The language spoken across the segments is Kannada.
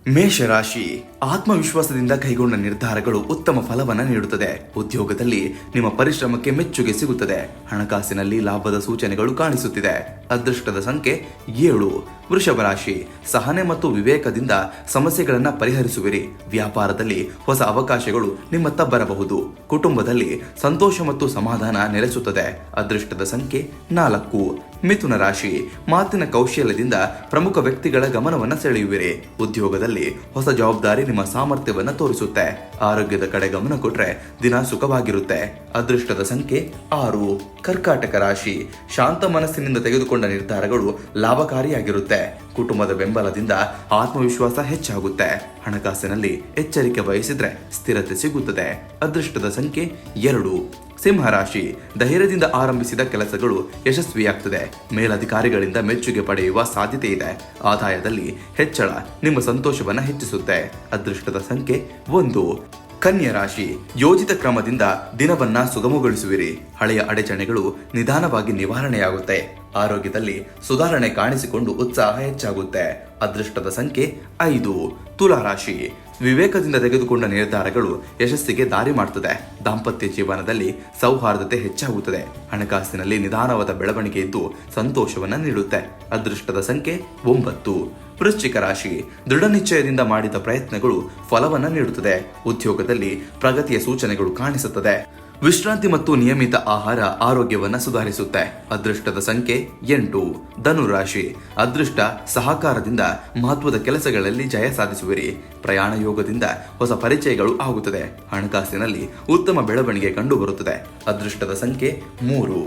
ಮೇಷರಾಶಿ, ಆತ್ಮವಿಶ್ವಾಸದಿಂದ ಕೈಗೊಂಡ ನಿರ್ಧಾರಗಳು ಉತ್ತಮ ಫಲವನ್ನು ನೀಡುತ್ತದೆ. ಉದ್ಯೋಗದಲ್ಲಿ ನಿಮ್ಮ ಪರಿಶ್ರಮಕ್ಕೆ ಮೆಚ್ಚುಗೆ ಸಿಗುತ್ತದೆ. ಹಣಕಾಸಿನಲ್ಲಿ ಲಾಭದ ಸೂಚನೆಗಳು ಕಾಣಿಸುತ್ತಿದೆ. ಅದೃಷ್ಟದ ಸಂಖ್ಯೆ 7. ವೃಷಭ ರಾಶಿ, ಸಹನೆ ಮತ್ತು ವಿವೇಕದಿಂದ ಸಮಸ್ಯೆಗಳನ್ನು ಪರಿಹರಿಸುವಿರಿ. ವ್ಯಾಪಾರದಲ್ಲಿ ಹೊಸ ಅವಕಾಶಗಳು ನಿಮ್ಮತ್ತ ಬರಬಹುದು. ಕುಟುಂಬದಲ್ಲಿ ಸಂತೋಷ ಮತ್ತು ಸಮಾಧಾನ ನೆಲೆಸುತ್ತದೆ. ಅದೃಷ್ಟದ ಸಂಖ್ಯೆ 4. ಮಿಥುನ ರಾಶಿ, ಮಾತಿನ ಕೌಶಲ್ಯದಿಂದ ಪ್ರಮುಖ ವ್ಯಕ್ತಿಗಳ ಗಮನವನ್ನು ಸೆಳೆಯುವಿರಿ. ಉದ್ಯೋಗದಲ್ಲಿ ಹೊಸ ಜವಾಬ್ದಾರಿ ನಿಮ್ಮ ಸಾಮರ್ಥ್ಯವನ್ನು ತೋರಿಸುತ್ತೆ. ಆರೋಗ್ಯದ ಕಡೆ ಗಮನ ಕೊಟ್ರೆ ದಿನ ಸುಖವಾಗಿರುತ್ತೆ. ಅದೃಷ್ಟದ ಸಂಖ್ಯೆ 6. ಕರ್ಕಾಟಕ ರಾಶಿ, ಶಾಂತ ಮನಸ್ಸಿನಿಂದ ತೆಗೆದುಕೊಂಡ ನಿರ್ಧಾರಗಳು ಲಾಭಕಾರಿಯಾಗಿರುತ್ತೆ. ಕುಟುಂಬದ ಬೆಂಬಲದಿಂದ ಆತ್ಮವಿಶ್ವಾಸ ಹೆಚ್ಚಾಗುತ್ತೆ. ಹಣಕಾಸಿನಲ್ಲಿ ಎಚ್ಚರಿಕೆ ವಹಿಸಿದ್ರೆ ಸ್ಥಿರತೆ ಸಿಗುತ್ತದೆ. ಅದೃಷ್ಟದ ಸಂಖ್ಯೆ 2. ಸಿಂಹರಾಶಿ, ಧೈರ್ಯದಿಂದ ಆರಂಭಿಸಿದ ಕೆಲಸಗಳು ಯಶಸ್ವಿಯಾಗ್ತದೆ. ಮೇಲಧಿಕಾರಿಗಳಿಂದ ಮೆಚ್ಚುಗೆ ಪಡೆಯುವ ಸಾಧ್ಯತೆ ಇದೆ. ಆದಾಯದಲ್ಲಿ ಹೆಚ್ಚಳ ನಿಮ್ಮ ಸಂತೋಷವನ್ನು ಹೆಚ್ಚಿಸುತ್ತೆ. ಅದೃಷ್ಟದ ಸಂಖ್ಯೆ 1. ಕನ್ಯಾ ರಾಶಿ, ಯೋಜಿತ ಕ್ರಮದಿಂದ ದಿನವನ್ನ ಸುಗಮಗೊಳಿಸುವಿರಿ. ಹಳೆಯ ಅಡಚಣೆಗಳು ನಿಧಾನವಾಗಿ ನಿವಾರಣೆಯಾಗುತ್ತೆ. ಆರೋಗ್ಯದಲ್ಲಿ ಸುಧಾರಣೆ ಕಾಣಿಸಿಕೊಂಡು ಉತ್ಸಾಹ ಹೆಚ್ಚಾಗುತ್ತೆ. ಅದೃಷ್ಟದ ಸಂಖ್ಯೆ 5. ತುಲಾ ರಾಶಿ, ವಿವೇಕದಿಂದ ತೆಗೆದುಕೊಂಡ ನಿರ್ಧಾರಗಳು ಯಶಸ್ಸಿಗೆ ದಾರಿ ಮಾಡುತ್ತದೆ. ದಾಂಪತ್ಯ ಜೀವನದಲ್ಲಿ ಸೌಹಾರ್ದತೆ ಹೆಚ್ಚಾಗುತ್ತದೆ. ಹಣಕಾಸಿನಲ್ಲಿ ನಿಧಾನವಾದ ಬೆಳವಣಿಗೆ ಇದ್ದು ಸಂತೋಷವನ್ನು ನೀಡುತ್ತೆ. ಅದೃಷ್ಟದ ಸಂಖ್ಯೆ 9. ವೃಶ್ಚಿಕ ರಾಶಿ, ದೃಢ ನಿಶ್ಚಯದಿಂದ ಮಾಡಿದ ಪ್ರಯತ್ನಗಳು ಫಲವನ್ನು ನೀಡುತ್ತದೆ. ಉದ್ಯೋಗದಲ್ಲಿ ಪ್ರಗತಿಯ ಸೂಚನೆಗಳು ಕಾಣಿಸುತ್ತದೆ. ವಿಶ್ರಾಂತಿ ಮತ್ತು ನಿಯಮಿತ ಆಹಾರ ಆರೋಗ್ಯವನ್ನು ಸುಧಾರಿಸುತ್ತೆ. ಅದೃಷ್ಟದ ಸಂಖ್ಯೆ 8. ಧನುರಾಶಿ, ಅದೃಷ್ಟ ಸಹಕಾರದಿಂದ ಮಹತ್ವದ ಕೆಲಸಗಳಲ್ಲಿ ಜಯ ಸಾಧಿಸುವಿರಿ. ಪ್ರಯಾಣ ಯೋಗದಿಂದ ಹೊಸ ಪರಿಚಯಗಳು ಆಗುತ್ತದೆ. ಹಣಕಾಸಿನಲ್ಲಿ ಉತ್ತಮ ಬೆಳವಣಿಗೆ ಕಂಡುಬರುತ್ತದೆ. ಅದೃಷ್ಟದ ಸಂಖ್ಯೆ 3.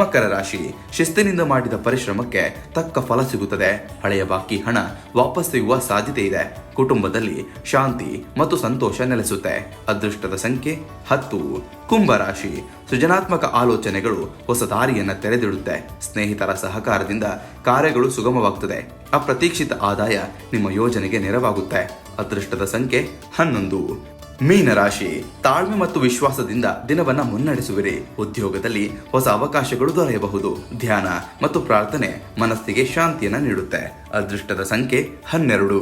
ಮಕರ ರಾಶಿ, ಶಿಸ್ತಿನಿಂದ ಮಾಡಿದ ಪರಿಶ್ರಮಕ್ಕೆ ತಕ್ಕ ಫಲ ಸಿಗುತ್ತದೆ. ಹಳೆಯ ಬಾಕಿ ಹಣ ವಾಪಸ್ ಸಿಗುವ ಸಾಧ್ಯತೆ ಇದೆ. ಕುಟುಂಬದಲ್ಲಿ ಶಾಂತಿ ಮತ್ತು ಸಂತೋಷ ನೆಲೆಸುತ್ತೆ. ಅದೃಷ್ಟದ ಸಂಖ್ಯೆ 10. ಕುಂಭರಾಶಿ, ಸೃಜನಾತ್ಮಕ ಆಲೋಚನೆಗಳು ಹೊಸ ದಾರಿಯನ್ನು ತೆರೆದಿಡುತ್ತೆ. ಸ್ನೇಹಿತರ ಸಹಕಾರದಿಂದ ಕಾರ್ಯಗಳು ಸುಗಮವಾಗುತ್ತದೆ. ಅಪ್ರತೀಕ್ಷಿತ ಆದಾಯ ನಿಮ್ಮ ಯೋಜನೆಗೆ ನೆರವಾಗುತ್ತೆ. ಅದೃಷ್ಟದ ಸಂಖ್ಯೆ 11. ಮೀನರಾಶಿ, ತಾಳ್ಮೆ ಮತ್ತು ವಿಶ್ವಾಸದಿಂದ ದಿನವನ್ನ ಮುನ್ನಡೆಸುವಿರಿ. ಉದ್ಯೋಗದಲ್ಲಿ ಹೊಸ ಅವಕಾಶಗಳು ದೊರೆಯಬಹುದು. ಧ್ಯಾನ ಮತ್ತು ಪ್ರಾರ್ಥನೆ ಮನಸ್ಸಿಗೆ ಶಾಂತಿಯನ್ನು ನೀಡುತ್ತೆ. ಅದೃಷ್ಟದ ಸಂಖ್ಯೆ 12.